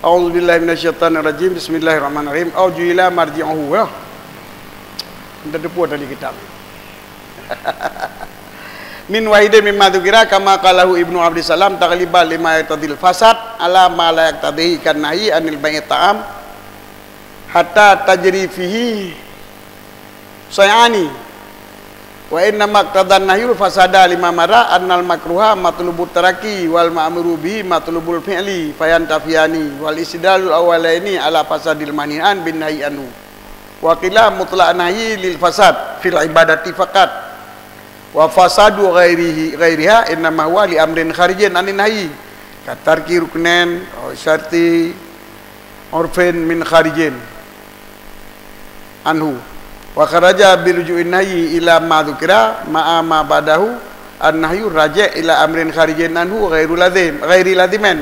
A'udzubillahi minasyaitonirrajim. Bismillahirrahmanirrahim. Aujuila marji'uhu. Ya. Kita depu tadi kitab. Min wahidin mimma dzukira kama qalahu Ibnu Abdissalam taghliban lima yaqtadil fasad ala ma la yaqtadihi kan nahi anil bai'i ta'am hatta tajri fihi sayani wa inna maqtadan nahyul fasada lima mara annal makruha matlubut taraki wal ma'muru bihi matlubul fi'li fayantafiyani wal istidlalul awwalaini ala fasadil mani'an bin nahyi anhu wa qila mutlaq nahyi lil fasad fil ibadati faqat wa fasadu ghairiha innama huwa li amrin kharijin anin nahyi katarki ruknen aw syarti urfin min kharijin anhu wa kharaja bi ruju'in nahyi ila ma dzukira ma'a ma badahu an-nahyu raji' ila amrin kharijin anhu ghairi laziman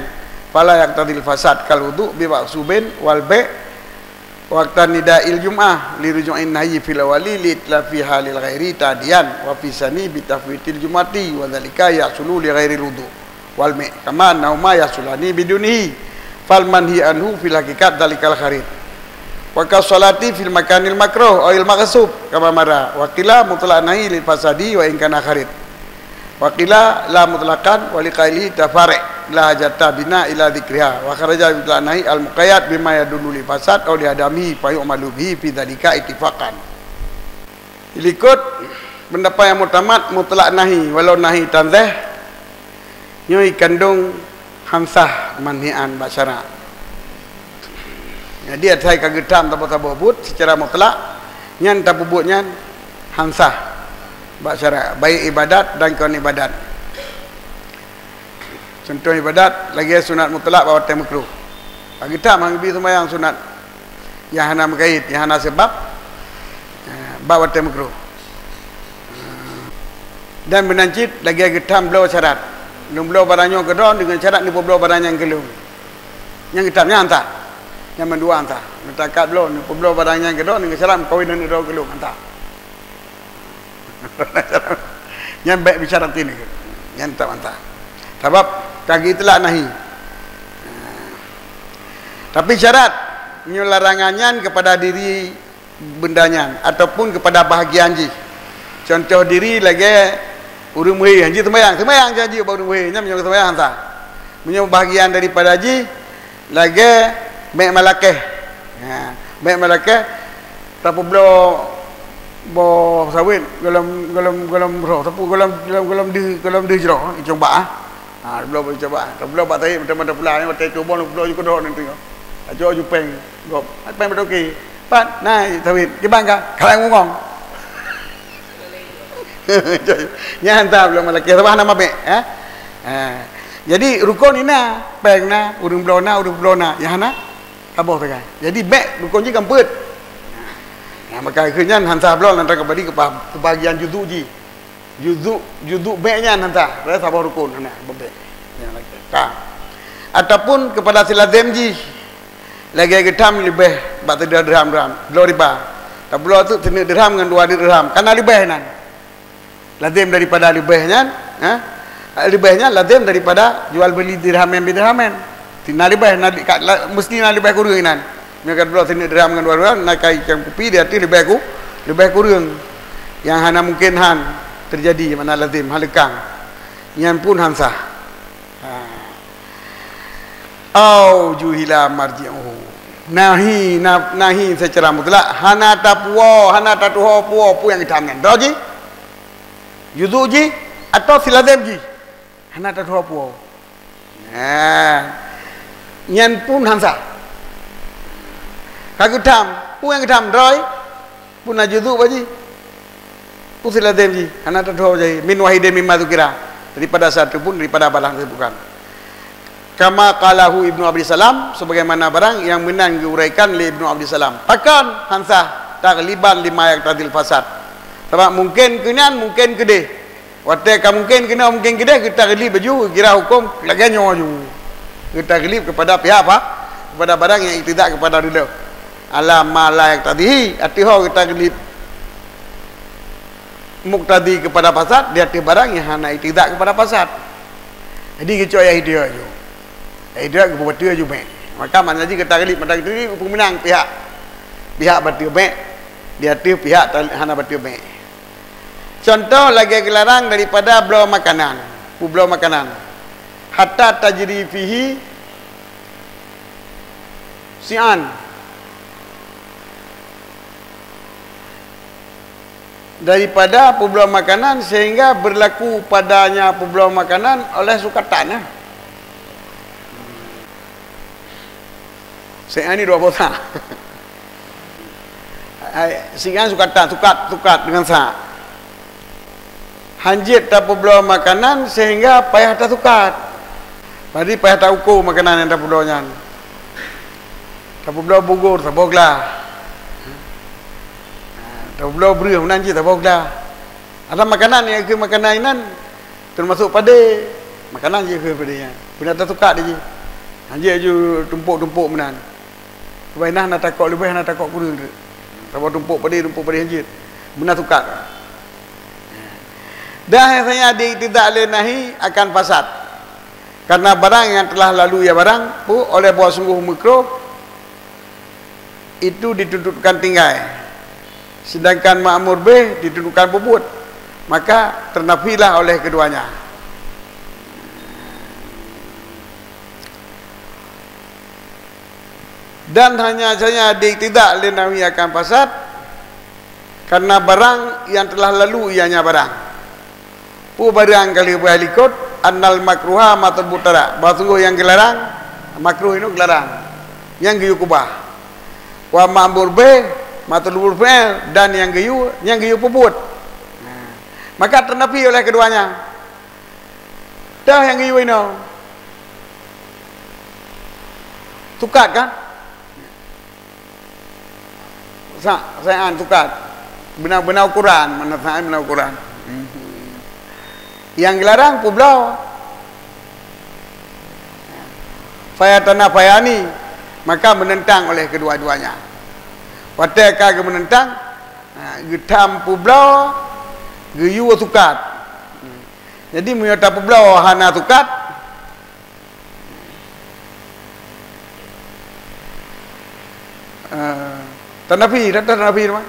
fala yaqtadil fasad kal wudu bi maqsubin wal bai' waqtan nida'il jum'ah li ruju'in nahyi fil awali li itlafi halil ghairi tadiyan wa fi sani bi tafwitil jumati wa dzalika yasulu li ghairi wudu wal bai' kama nauma yasulani bidunihi fal manhi anhu fil haqiqat dzalikal kharid wa ka salati fil makanil makruh aw il maqsub kama mara wa qila mutlaq nahi lil fasadi wa in kana kharid wa qila la mutlaqan wa li qaili tafari' la hajata bina ila dzikriha wa kharaja mutlaq nahi al muqayyad bima yadullu li fasad aw li adami fa yu'malu bihi fi dzalika ittifaqan. Ikut pendapat yang mutamad mutlaq nahi walau nahi tanzih nyoi kandung hamsah manhian basyara. Jadi ada kagetam tabo-tabo but secara mutlak nyan tabu nyan hamsah basyara baik ibadat dan kon ibadat. Contoh ibadat lagi sunat mutlak bawa tem makruh. Kagetam hang bi sembahyang sunat yang hana mengait yang hana sebab bawa tem makruh. Dan benancit lagi getam belau syarat. Belum belau barangnya kedon dengan syarat ni belau barang yang gelung. Yang getamnya hantar. Yang mendua hantar. Mentakat belum, belum barangnya kedua dengan salam kawin dan idul gelung hantar. Yang baik bicara ini, yang tak hantar. Sebab kaki itulah nahi. Tapi syarat larangannya kepada diri bendanya ataupun kepada bahagian ji. Contoh diri lagi urung muhi haji sembahyang janji baru muhi nya menyang sembahyang hantar. Menyang bahagian daripada ji lagi baik malakeh, baik malakeh, tapi belum sawit, galam roh, tapi galam di jerah, coba belum coba, belum batai macam pula ni, batai coba belum juga dah nanti, ajo jupeng, gop, peng berdoki, pat, naik sawit, kibang kah, kalau ngomong, nyantar belum malakeh, apa nama baik, jadi rukun ini peng na, urung blona, yang mana? Abah tu kan. Jadi baik rukun ji kamput. Nah, maka akhirnya hantar belon hantar ke bahagian juzuk ji. Juzuk baiknya hantar. Berarti sabah rukun nah baik. Yang lagi. Ataupun kepada silazim ji. Lagi getam lebih bak dirham. 2 riba. Tak belum tu tena dirham dengan 2 dirham. Karena lebih nan. Lazim daripada lebihnya, lebihnya lazim daripada jual beli dirham yang dirhamen. Tina lebih mesti nak lebih kurang nan. Mereka dulu sini dirham dengan 2 dirham nak ikan kopi dia tu lebih kurang. Yang hana mungkin terjadi mana lazim halekang. Yang pun hansah. Au juhila marji'uhu. Nahi secara mutlak hana tatuho puo yang ditamkan. Doji? Yuzuji atau silazim ji? Hana tatuho puo. Nyan pun hansa. Kagutam, pun yang gedam droi, pun najuduk baji. Usilah demji, anak terdoa jadi min wahidin mimma dzukira. Daripada satu pun daripada balang bukan. Kama qalahu Ibnu Abdissalam sebagaimana barang yang menang diuraikan oleh Ibnu Abdissalam. Takkan hansa tagliban lima yaqtadil fasad. Sebab mungkin kenyan mungkin gede. Waktu mungkin kena mungkin gede kita gelib baju kira hukum lagi nyoju. Kita gelib kepada pihak apa? Kepada barang yang tidak kepada ridha. Ala ma la yaqtadihi atiho kita gelib muktadi kepada fasad dia barang yang hana tidak kepada fasad. Jadi kecuali dia je. Dia kepada dia je. Maka mana ji kata galip mata itu pemenang pihak batiu mek, dia tu pihak hana batiu mek. Contoh lagi gelarang daripada belau makanan, belau makanan. Hatta tajri fihi si'an. Daripada belau makanan sehingga berlaku padanya belau makanan oleh sukatan. Si'an ni dua botak. Si'an sukatan, tukat dengan sa'. Hanjit tak belau makanan sehingga payah tak tukat. Jadi payah tak ukur makanan yang tak belaunya. Tak belau bugur, tak boglah. Tak belau beri, menanji tak boglah. Ada makanan yang ke makanan ini termasuk pada makanan je ke padanya. Benda tak tukat dia je. Hanjit je tumpuk-tumpuk menan. Sebab nak takut lebih, nak takut kurang. Tak tumpuk pada hanjit. Benda tukat. Dan saya tidak lenahi akan fasad karena barang yang telah lalu ya barang pu oleh bawah sungguh mikro itu dituntutkan tinggai, sedangkan ma'mur bih dituntutkan bubut, maka ternafilah oleh keduanya. Dan hanya saja tidak lenahi akan fasad karena barang yang telah lalu ianya barang. Pu barang kali boleh ikut annal makruha matul butara. Bahwa yang gelarang makruh itu gelarang. Yang geyu kubah. Wa ma'mur bih matul fi'il dan yang geyu pebut. Maka ternafi oleh keduanya. Dah yang geyu ini. Tukat kan? Saya tukat. Benar-benar ukuran, benar ukuran. Yang dilarang publau fayatana fayani, maka menentang oleh kedua-duanya. Wateka ke menentang getam publau geyu tukat. Jadi menyata publau hana tukat tanafi mah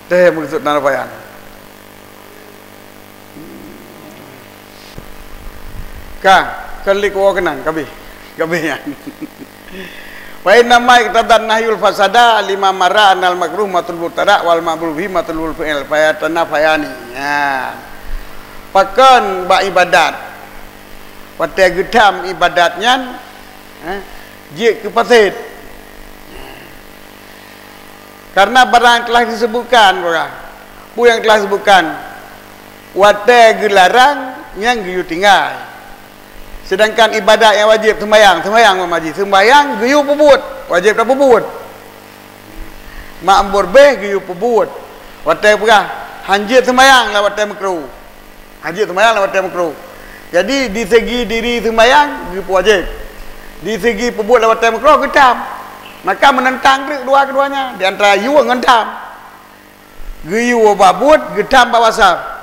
teh maksud tanafayan. Kalik wa kenang kabeh yan. Wa inna ma iqtadan nahyul fasada lima marra anal makruh matul mutara wal ma'mur bihi matul fi'il fayatana fayani. Ya. Pakan ba ibadat. Wate gedam ibadatnya je ke pasit. Karena barang telah disebutkan bu yang telah disebutkan wate gelarang yang geyu tinggal. Sedangkan ibadat yang wajib sembahyang mamaji. Sembahyang geyu pebut, wajib tak pebut. Ma'mur bih geyu pebut. Watai pegah hanjit sembahyang lah watai makruh. Hanjit sembahyang lah watai makruh. Jadi di segi diri sembahyang geyu wajib. Di segi pebut lah watai makruh getam. Maka menentang kedua-keduanya. Di antara yu dengan tam. Geyu babut, getam bawasaf.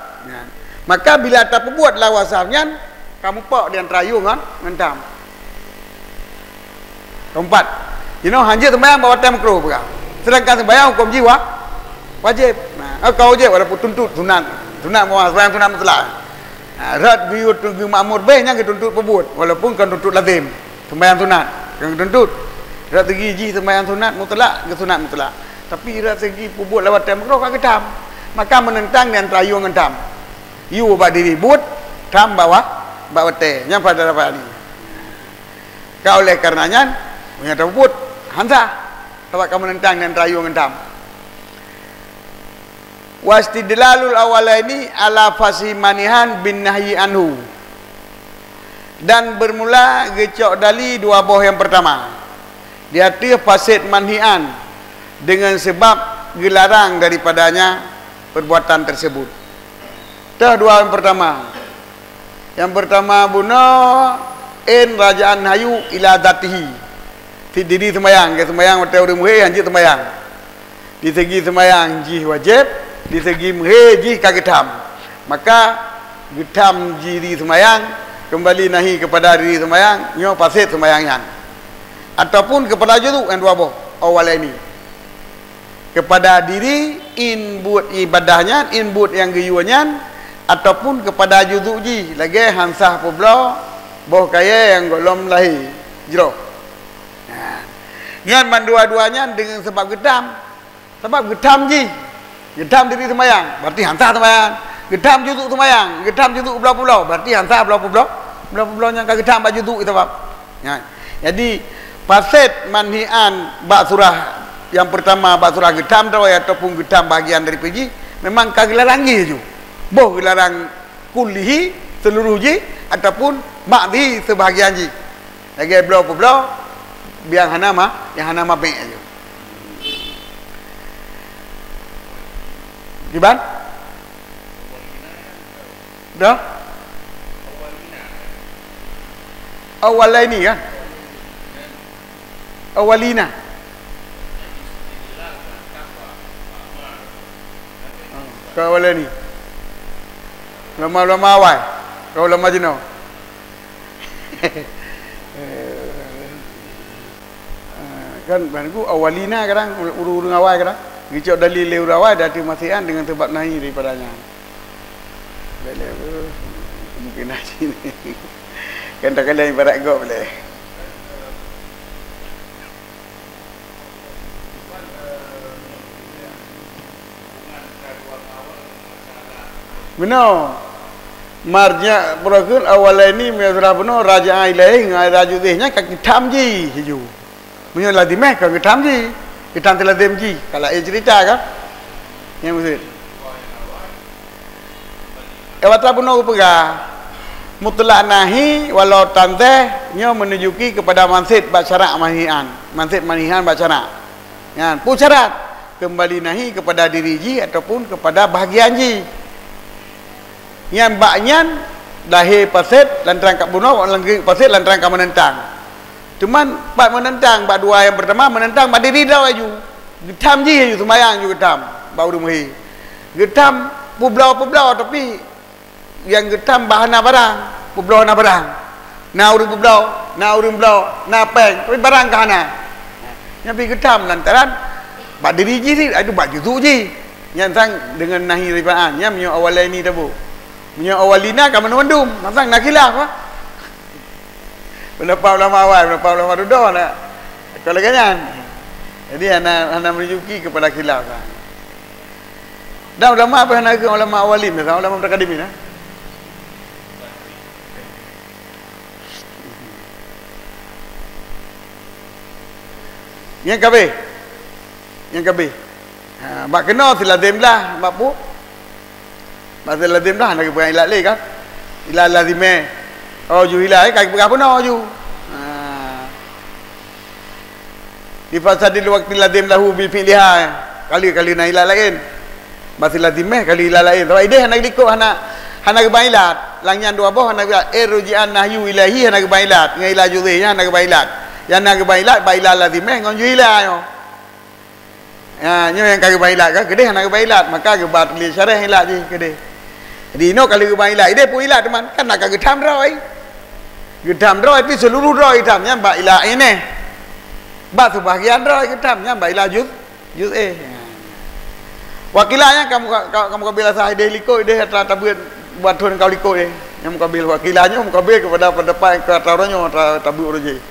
Maka bila tak pebut lah wasafnya, kamu pak di antara yu kan ngentam. Keempat, hanjit sembahyang bawa tem makruh pula. Sedangkan sembahyang hukum jiwa wajib. Kau wajib walaupun tuntut sunat mau sembahyang sunat mutlak. Rat biu tunggu ma'mur bih yang dituntut pebut walaupun kan tuntut lazim. Sembahyang sunat yang dituntut. Rat segi ji sembahyang sunat mutlak ke sunat mutlak. Tapi rat segi pebut lewat tem makruh kan getam. Maka menentang di antara yu ngentam. Yu bak diri but, tam bawah bawate yang pada dapat ini. Kau oleh karenanya punya terbut hansa sebab kamu menentang dan rayu ngentam. Wastidlalul awalaini ala fasimanihan bin nahyi anhu. Dan bermula gecok dali dua boh yang pertama. Dia tu fasid manhian dengan sebab gelarang daripadanya perbuatan tersebut. Dah dua yang pertama. Yang pertama buno in rajaan hayu ila datihi. Di diri sembahyang, ke sembahyang hotel udah muhe anjir sembahyang. Di segi sembahyang ji wajib, di segi muhe ji kagetam. Maka getam diri sembahyang kembali nahi kepada diri sembahyang, nyo pasit sembahyangnya. ataupun kepada juzuk yang dua boh awal ini kepada diri in buat ibadahnya in buat yang geyuannya ataupun kepada juzuk ji lagi hansah publo boh kaya yang golom lahir jero dengan mandua-duanya dengan sebab gedam ji gedam diri semayang berarti hansah semayang gedam juzuk semayang gedam juzuk pulau-pulau berarti hansah pulau-pulau yang gedam baju juzuk itu bab ya. Jadi fasid manhian bak surah yang pertama bak surah gedam ataupun gedam bagian dari pergi memang kagilarang ji boh dilarang kulihi seluruh ji ataupun makdi sebahagian ji lagi pulau-pulau biang hana mah be aja. Gimana? Dah? Awal ini kan? Awalina. Kau awal ini. Lama-lama awal. Kau lama jenuh. Kan banku awalina kadang urung awal kadang gicok dalil awal dati masian dengan sebab nahi daripadanya boleh mungkin haji ni kan tak kalian ibarat gop boleh benar marja berakun awal ini mesra benar raja ilahi ngai raju dehnya kaki tamji hiju punya ladimeh kan kita ji kita teladim ji kalau cerita kan yang mesti kata puno pega mutlak nahi walau tante nyo menunjuki kepada mansid bacara manihan bacara ya pu syarat kembali nahi kepada diri ji ataupun kepada bahagian ji yang baknyan lahir pasid lantaran kat buno pasid lantaran kat menentang cuman bak menentang bak dua yang pertama menentang bak diri dah aju getam ji aju sembahyang ju getam bau rumhi getam publau tapi yang getam bahana barang publau na barang na urang publau na peng tapi barang kahana nyapi getam lantaran bak diri ji si aju bak juzuk ji yang sang dengan nahi ribaan yang menyo awal ini tabu menyo awalina ka menundum sang nak khilaf ah pendapat ulama awal, pendapat ulama dudah nak kalau kanyan. Jadi anak merujuki kepada khilaf. Dan ulama apa nak ke ulama awalin, ulama mutaqaddimin ah. Yang kabeh. Bak kena siladim lah, bak pu. Bak siladim lah nak bukan ilat le kan. Ilat lazimeh. Oh ju hilai kaki pegah pun ju. Di fasadil waqti ladim lahu bi fi'liha. Kali na hilal lain. Masih lazimeh kali hilal lain. Tapi ide nak likut hana kebailat. Langnya dua boh hana ruji'an nahyu ilahi hana kebailat. Ngailah juzihnya hana kebailat. Yang nak kebailat bailal lazimeh ngon ju hilai yo. Nyo yang kaki bailat kan kedeh hana kebailat maka kebat li syarah hilal je kedeh. Jadi no kali kebailat ide pu hilal teman kan nak gedam roi. Gedam roh itu seluruh roh hitamnya mbak ilah ini mbak sebahagian roh hitamnya mbak ilah juz wakilahnya kamu kabila sahideh liko ide tabuin buat tuan kau liko yang kabil wakilahnya kabil kepada pendapat yang katarannya tabu roji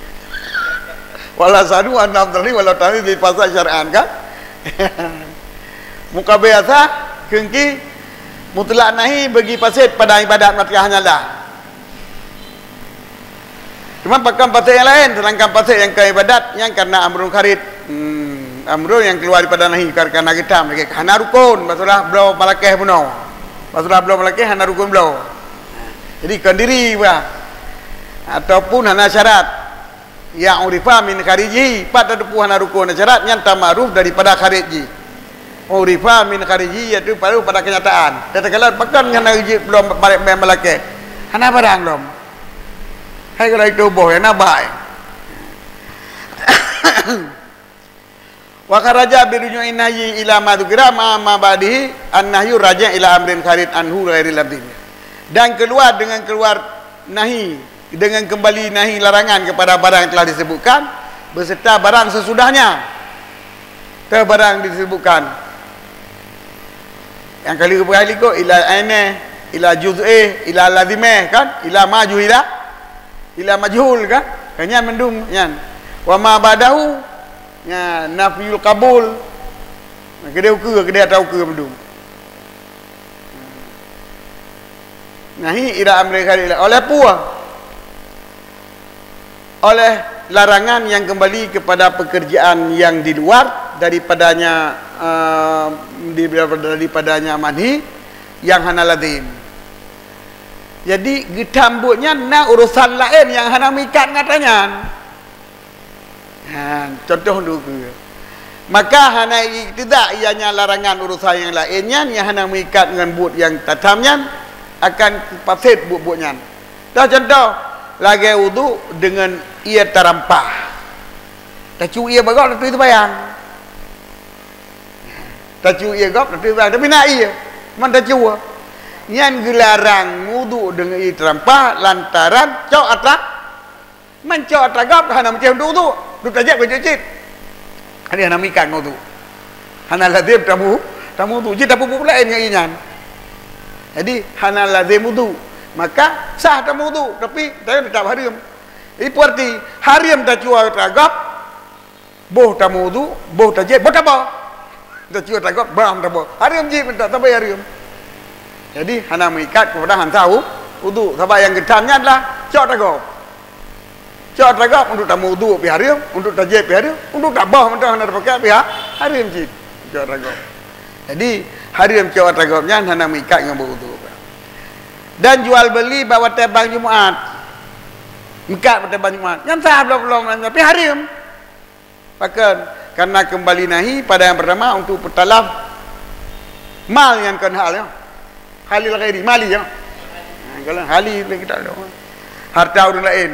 wala sadu anam tali wala tali di pasal syar'an kan muka biasa kengki mutlak nahi bagi pasid pada ibadat matkahnya lah. Cuma pakai pasal yang lain, sedangkan pasal yang ke ibadat yang karena amrun kharid, amrun yang keluar daripada nahi karena getam, lagi hana rukun, masalah belau malakeh puno, masalah belau malakeh hana rukun belau. Jadi kendiri bah, ataupun hana syarat yang urifa min khariji, pada depu hana rukun syarat yang tamaruf daripada khariji. Urifa min khariji itu pada kenyataan. Tatkala pakan hana belum balik malakeh, hana barang belum. Hai kalau itu boh yang nabai. Wa kharaja bi ruju'in nahyi ila ma dzukira ma ba'dihi an-nahyu raja' ila amrin kharid anhu ghairil abdi. Dan keluar dengan nahi dengan kembali nahi larangan kepada barang yang telah disebutkan beserta barang sesudahnya. Barang disebutkan yang kali ko ila aine ila juz'i ila lazimeh kan, ila maju ila majhul kan, kanya mendung yan. Wa ma badahu nya nafyul qabul. Kedai ukur kedai tahu ke mendung. Nahi ila amri khalil oleh puah, oleh larangan yang kembali kepada pekerjaan yang di luar daripadanya daripadanya manhi yang hana lazim. Jadi getambutnya na urusan lain yang hana mikat katanya. Contoh dulu. Maka hana tidak ianya larangan urusan yang lainnya yang hana mikat dengan but yang tatamnya akan pasit but-butnya. Dah contoh lagi wudu dengan ia terampah. Tacu ia bagak tu bayang. Tacu ia gap tu bayang tapi nak ia. Man tacu. Nyan gelarang wudu dengan ia terampah lantaran cok atas. Man cok atas gap hana macam wudu. Tu tajak bercucit. Ada hana mikan wudu. Hana lazim tamu wudu. Jadi apa pula dengan ian. Jadi hana lazim wudu. Maka sah tamu wudu tapi tetap haram. Itu arti haram tak cuak tagap boh tamu wudu boh tajib boh tabah tak cuak tagap bam tabah haram je tak tabai haram. Jadi hana mengikat kepada han tahu wudu sebab yang gedamnya adalah cuak tagap untuk tamu wudu pi haram, untuk tajib pi haram, untuk tabah mentah hana pakai pi haram je cuak tagap. Jadi haram cuak tagapnya hana mengikat dengan wudu. Dan jual beli bawa tebang Jumaat. Mekat pada tebang Jumaat. Yang sah belum tapi haram. Bahkan karena kembali nahi pada yang pertama untuk bertalaf mal yang kan halnya. Halil ghairi mali ya. Kalau halil kita ada. Harta orang lain.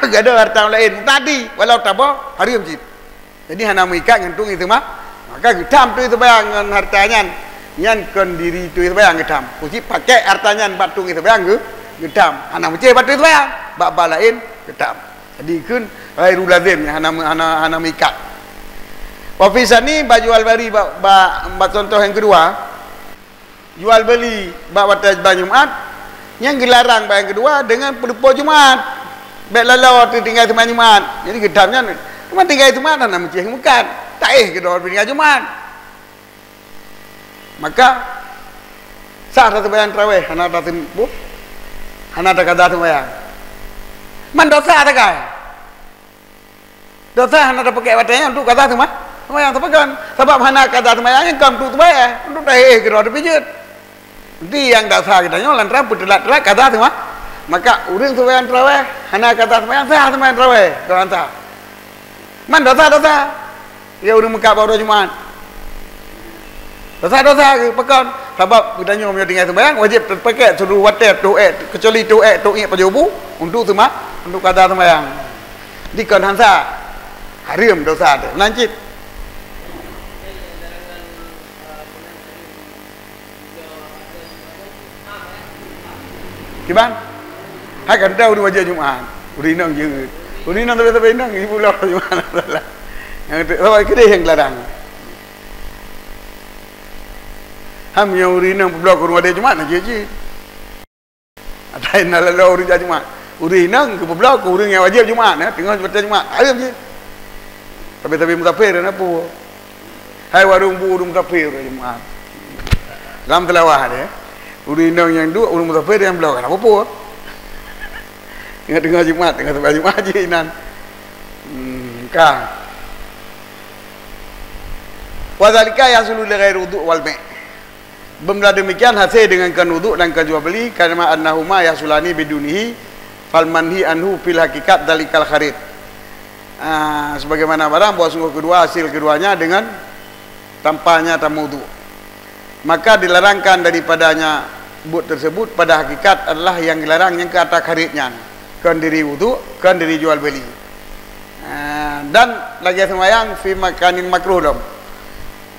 Ada harta orang lain tadi walau tabah haram je. Jadi hana mengikat ngantung itu mah. Maka getam tu itu bayang dengan hartanya. Yang kan diri tu bayang gedam. Kuci pakai hartanya batung itu bayang gedam. Hana macam batu itu bayang. Bak lain gedam. Jadi kun ghairul lazim yang hana mikat. Ofisa ni jual beli ba contoh yang kedua. Jual beli ba Jumaat yang dilarang yang kedua dengan pelupa Jumaat. Baik lalau tu tinggal semalam Jumaat. Jadi gedamnya cuma tinggal Jumaat hana macam bukan. Tak kedua tinggal Jumaat. Maka sah satu bayang tarawih hana datin bu hana ada kata bayang man dosa ada kai dosa hana ada pakai watanya untuk kata tu mah bayang tepakan sebab hana kata bayang yang kam tu bayang untuk dah kira ada pijut nanti yang dosa kita nyolan rambut telat kata tu mah maka urang tu bayang tarawih hana kata bayang sah tu bayang tarawih doan sah man dosa ya urang muka baru Jumaat dosa ke pekan sebab kita nyonya tinggal sembahyang wajib terpakai suruh watet doa kecuali doa pajubu untuk semua untuk kata sembahyang di kan hansa haram dosa tu lancip gimana akan tahu di wajah Jumaat urinang je urinang tapi nang ibu lah Jumaat lah yang sebab kedai yang larang. Ham yang urinang blok rumah dia Jumaat nak je. Ada yang lalu urin Jumaat. Urinang ke blok urin yang wajib Jumaat tengah baca Jumaat. Ayam je. Tapi musafir apa? Hai warung musafir Jumaat. Dalam telawah dia. Urinang yang dua urung musafir yang blok apa? Tengah Jumaat, tengah Jumaat je inan. Kah. Wa zalika yasulu li ghairi wudu' wal ma'. Benda demikian hasil dengan kan wuduk dan kan jual beli karena annahuma yasulani bidunihi fal manhi anhu fil hakikat dalikal kharid. Sebagaimana barang bahwa sungguh kedua hasil keduanya dengan tanpanya tamu wuduk. Maka dilarangkan daripadanya but tersebut pada hakikat adalah yang dilarang yang ke atas kharidnya. Kan diri wuduk, kan diri jual beli. Dan lagi sembahyang fi makanin makruh dom.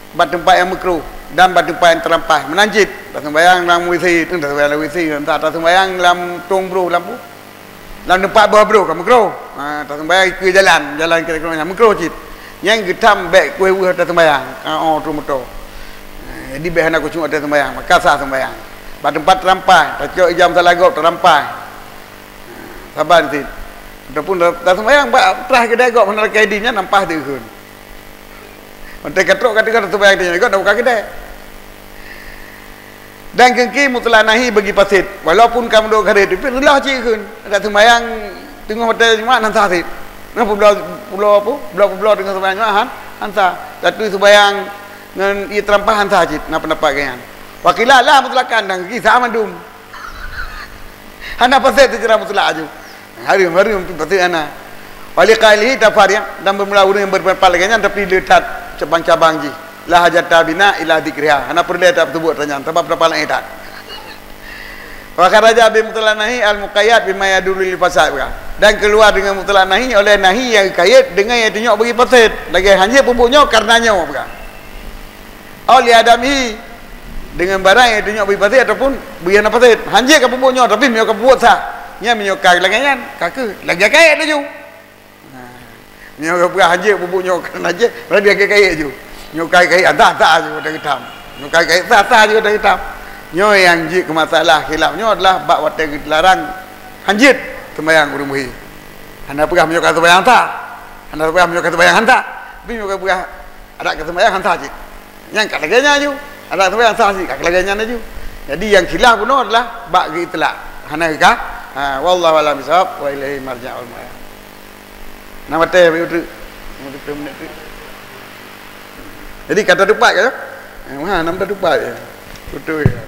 Bad tempat yang makruh dan bad tempat yang terlampah menanjit. Tak sembahyang dalam WC, tak sembahyang dalam WC, tak sembahyang dalam tong bro lampu. Lang tempat bawah bro kamu kro. Tak sembahyang ke jalan kita kena mengkro cit. Yang getam baik kue tak sembahyang. Tu motor. Jadi bahan aku cuma tak sembahyang, maka sah sembahyang. Pada tempat terampai, tak cok jam salagop terampai. Sabar cit. Ataupun tak sembahyang terah kedai gop mana kaidinya nampak tu kun. Mantai katrok kata sembahyang dia juga dah buka kedai. Dan kengki mutlak nahi bagi pasit. Walaupun kamu duk kare tapi relah cik kun. Ada sembahyang tengok hotel Jumaat hantar sit. Kenapa pulau apa? Pulau dengan sembahyang Jumaat hantar. Satu sembahyang dengan ia terampah hantar cik. Nak pendapat kan. Wakilah lah mutlakan dan kengki sama dum. Hana pasit tu cerah mutlak aju. Hari pasit ana. Wali qalihi tafariq dan bermula urang yang berpendapat lagi tapi letak cabang-cabang ji. La hajata bina ila dzikriha. Ana perlu tak sebut tanya sebab berapa lain tak. Wa kharaja bi mutlanahi al muqayyad bima yadullu lil fasad. Dan keluar dengan mutlanahi oleh nahi yang kait dengan yang tunjuk bagi fasad. Lagi hanya pupuknya karenanya bukan. Oli adami dengan barang yang tunjuk bagi fasad ataupun bagi apa fasad. Hanya ke pupuknya tapi mio ke pupuk sah. Nya mio kai lagi kan. Kaki lagi kait tu. Mio ke bukan hanya pupuknya kerana aja berarti dia kait je. Nyukai tak je dah hitam. Nyukai tak je dah hitam. Nyo yang jik ke masalah khilafnya adalah bab wate dilarang hanjit sembahyang urumuhi. Anda pegah menyukai sembahyang tak? Anda pegah menyukai sembahyang tak? Tapi menyukai pegah ada ke sembahyang tak je. Yang kat laganya je. Ada sembahyang tak je kat laganya je. Jadi yang khilaf pun adalah bab itlaq. Hana ka? Wallahu a'lam bishawab wa ilaihi marja'ul ma'ab. Nama teh begitu. Jadi kata depan ke? Nama depan je. Betul ya.